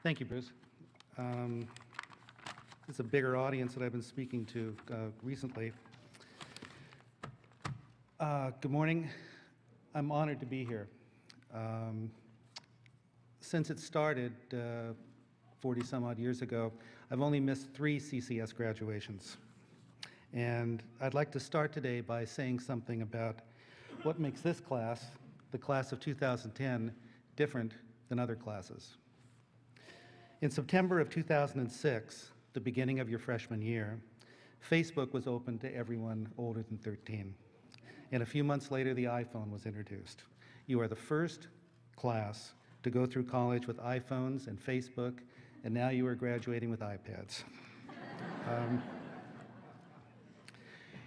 Thank you, Bruce. It's a bigger audience that I've been speaking to recently. Good morning. I'm honored to be here. Since it started 40 some odd years ago, I've only missed 3 CCS graduations. And I'd like to start today by saying something about what makes this class, the class of 2010, different than other classes. In September of 2006, the beginning of your freshman year, Facebook was open to everyone older than 13. And a few months later, the iPhone was introduced. You are the first class to go through college with iPhones and Facebook, and now you are graduating with iPads.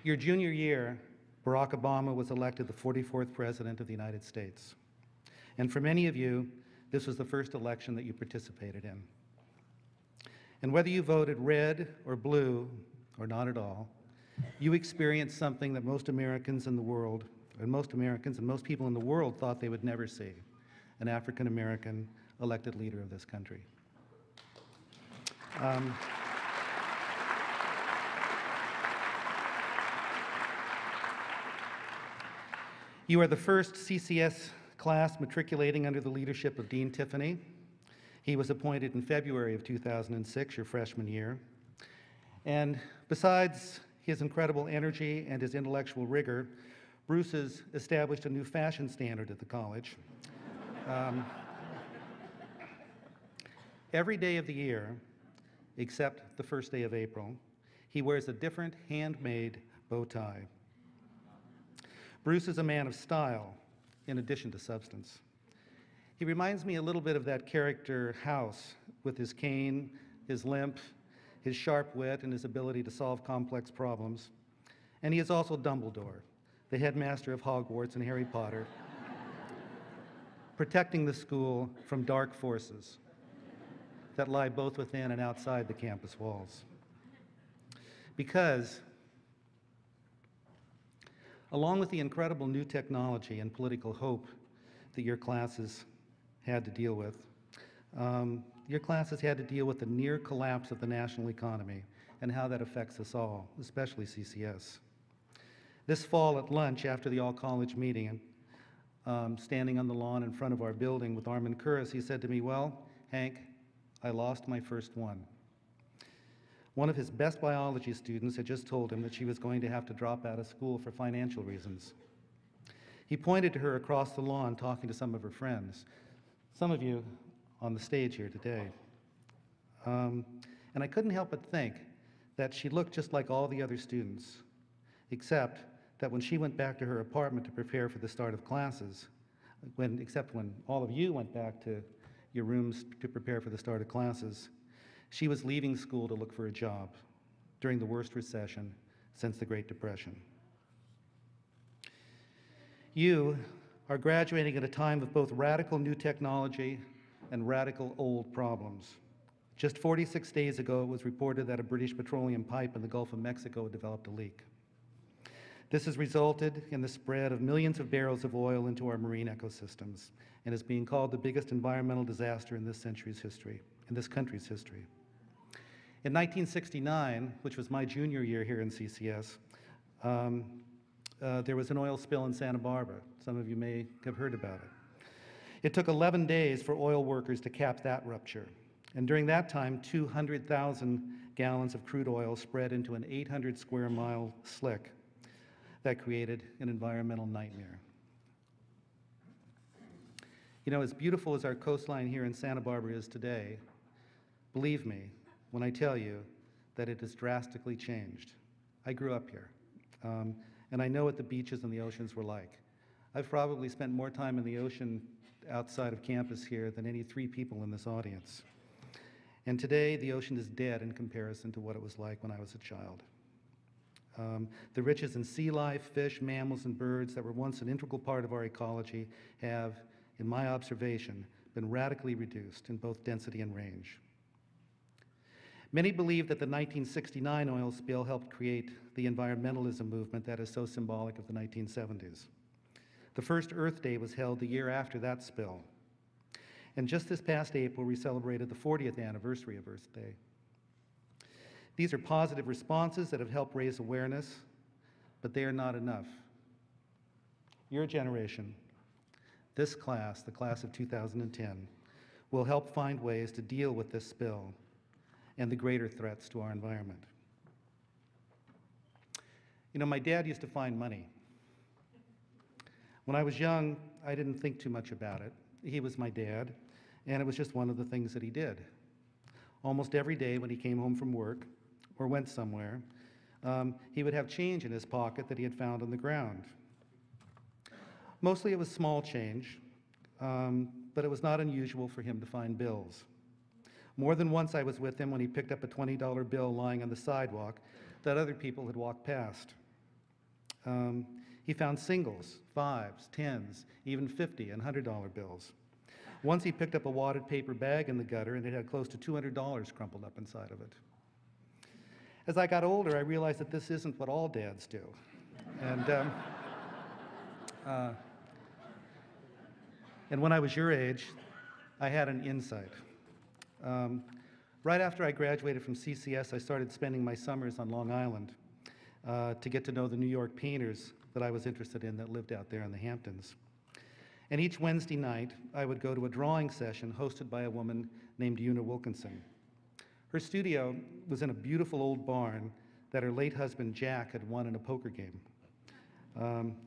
Your junior year, Barack Obama was elected the 44th President of the United States. And for many of you, this was the first election that you participated in. And whether you voted red or blue, or not at all, you experienced something that most Americans in the world, and most people in the world thought they would never see, an African-American elected leader of this country. You are the first CCS class matriculating under the leadership of Dean Tiffany. He was appointed in February of 2006, your freshman year. And besides his incredible energy and his intellectual rigor, Bruce has established a new fashion standard at the college. Every day of the year, except the first day of April, he wears a different handmade bow tie. Bruce is a man of style, in addition to substance. He reminds me a little bit of that character House, with his cane, his limp, his sharp wit, and his ability to solve complex problems. And he is also Dumbledore, the headmaster of Hogwarts and Harry Potter, protecting the school from dark forces that lie both within and outside the campus walls. Because, along with the incredible new technology and political hope that your classes had to deal with, your classes had to deal with the near collapse of the national economy and how that affects us all, especially CCS. This fall at lunch after the all-college meeting, standing on the lawn in front of our building with Armin Kuris, he said to me, "Well, Hank, I lost my first one." One of his best biology students had just told him that she was going to have to drop out of school for financial reasons. He pointed to her across the lawn talking to some of her friends, some of you on the stage here today. And I couldn't help but think that she looked just like all the other students, except that when she went back to her apartment to prepare for the start of classes, except when all of you went back to your rooms to prepare for the start of classes, she was leaving school to look for a job during the worst recession since the Great Depression. You are graduating at a time of both radical new technology and radical old problems. Just 46 days ago, it was reported that a British petroleum pipe in the Gulf of Mexico had developed a leak. This has resulted in the spread of millions of barrels of oil into our marine ecosystems and is being called the biggest environmental disaster in this country's history. In 1969, which was my junior year here in CCS, there was an oil spill in Santa Barbara. Some of you may have heard about it. It took 11 days for oil workers to cap that rupture. And during that time, 200,000 gallons of crude oil spread into an 800 square mile slick that created an environmental nightmare. You know, as beautiful as our coastline here in Santa Barbara is today, believe me when I tell you that it has drastically changed. I grew up here, and I know what the beaches and the oceans were like. I've probably spent more time in the ocean outside of campus here than any 3 people in this audience. And today, the ocean is dead in comparison to what it was like when I was a child. The riches in sea life, fish, mammals, and birds that were once an integral part of our ecology have, in my observation, been radically reduced in both density and range. Many believe that the 1969 oil spill helped create the environmentalism movement that is so symbolic of the 1970s. The first Earth Day was held the year after that spill. And just this past April, we celebrated the 40th anniversary of Earth Day. These are positive responses that have helped raise awareness, but they are not enough. Your generation, this class, the class of 2010, will help find ways to deal with this spill and the greater threats to our environment. You know, my dad used to find money. When I was young, I didn't think too much about it. He was my dad, and it was just one of the things that he did. Almost every day when he came home from work or went somewhere, he would have change in his pocket that he had found on the ground. Mostly it was small change, but it was not unusual for him to find bills. More than once I was with him when he picked up a $20 bill lying on the sidewalk that other people had walked past. He found singles, fives, tens, even $50 and $100 bills. Once he picked up a wadded paper bag in the gutter and it had close to $200 crumpled up inside of it. As I got older, I realized that this isn't what all dads do. And when I was your age, I had an insight. Right after I graduated from CCS, I started spending my summers on Long Island to get to know the New York painters that I was interested in that lived out there in the Hamptons. And each Wednesday night, I would go to a drawing session hosted by a woman named Una Wilkinson. Her studio was in a beautiful old barn that her late husband Jack had won in a poker game.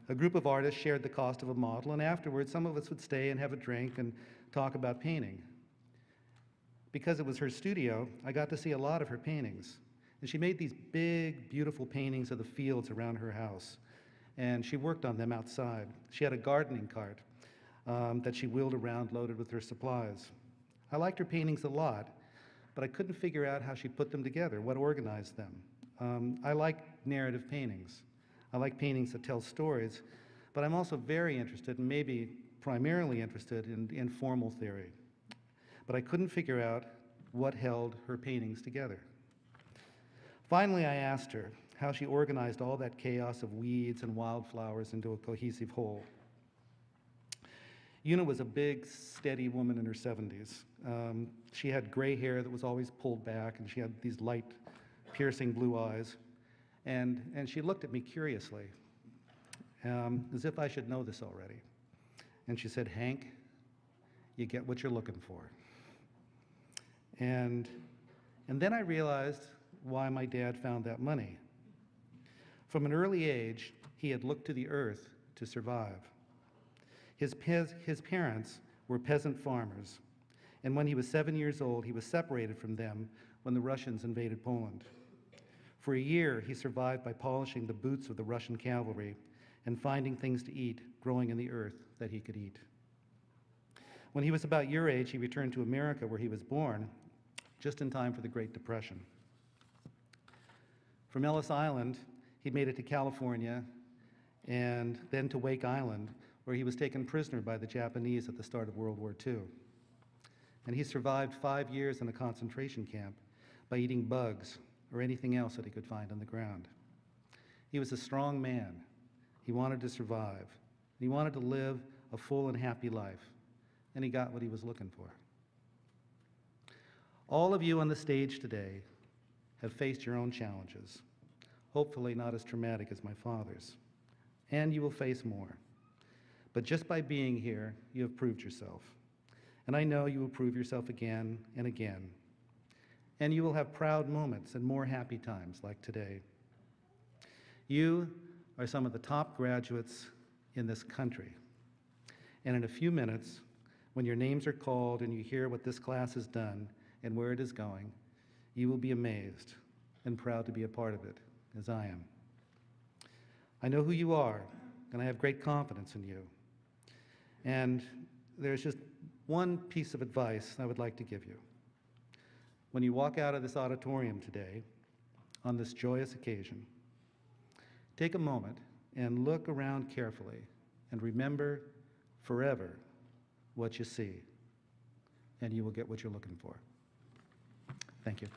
A group of artists shared the cost of a model, and afterwards some of us would stay and have a drink and talk about painting. Because it was her studio, I got to see a lot of her paintings. And she made these big, beautiful paintings of the fields around her house, and she worked on them outside. She had a gardening cart that she wheeled around loaded with her supplies. I liked her paintings a lot, but I couldn't figure out how she put them together, what organized them. I like narrative paintings. I like paintings that tell stories, but I'm also very interested, and maybe primarily interested, in formal theory. But I couldn't figure out what held her paintings together. Finally, I asked her how she organized all that chaos of weeds and wildflowers into a cohesive whole. Una was a big, steady woman in her 70s. She had gray hair that was always pulled back, and she had these light, piercing blue eyes. And she looked at me curiously, as if I should know this already. And she said, "Hank, you get what you're looking for." And then I realized why my dad found that money. From an early age, he had looked to the earth to survive. His parents were peasant farmers, and when he was 7 years old, he was separated from them when the Russians invaded Poland. For a year, he survived by polishing the boots of the Russian cavalry and finding things to eat growing in the earth that he could eat. When he was about your age, he returned to America, where he was born, just in time for the Great Depression. From Ellis Island, he made it to California and then to Wake Island, where he was taken prisoner by the Japanese at the start of World War II. And he survived 5 years in a concentration camp by eating bugs or anything else that he could find on the ground. He was a strong man. He wanted to survive. He wanted to live a full and happy life, and he got what he was looking for. All of you on the stage today have faced your own challenges, hopefully not as traumatic as my father's, and you will face more. But just by being here, you have proved yourself. And I know you will prove yourself again and again. And you will have proud moments and more happy times like today. You are some of the top graduates in this country. And in a few minutes, when your names are called and you hear what this class has done and where it is going, you will be amazed and proud to be a part of it, as I am. I know who you are, and I have great confidence in you. And there's just one piece of advice I would like to give you. When you walk out of this auditorium today, on this joyous occasion, take a moment and look around carefully and remember forever what you see, and you will get what you're looking for. Thank you.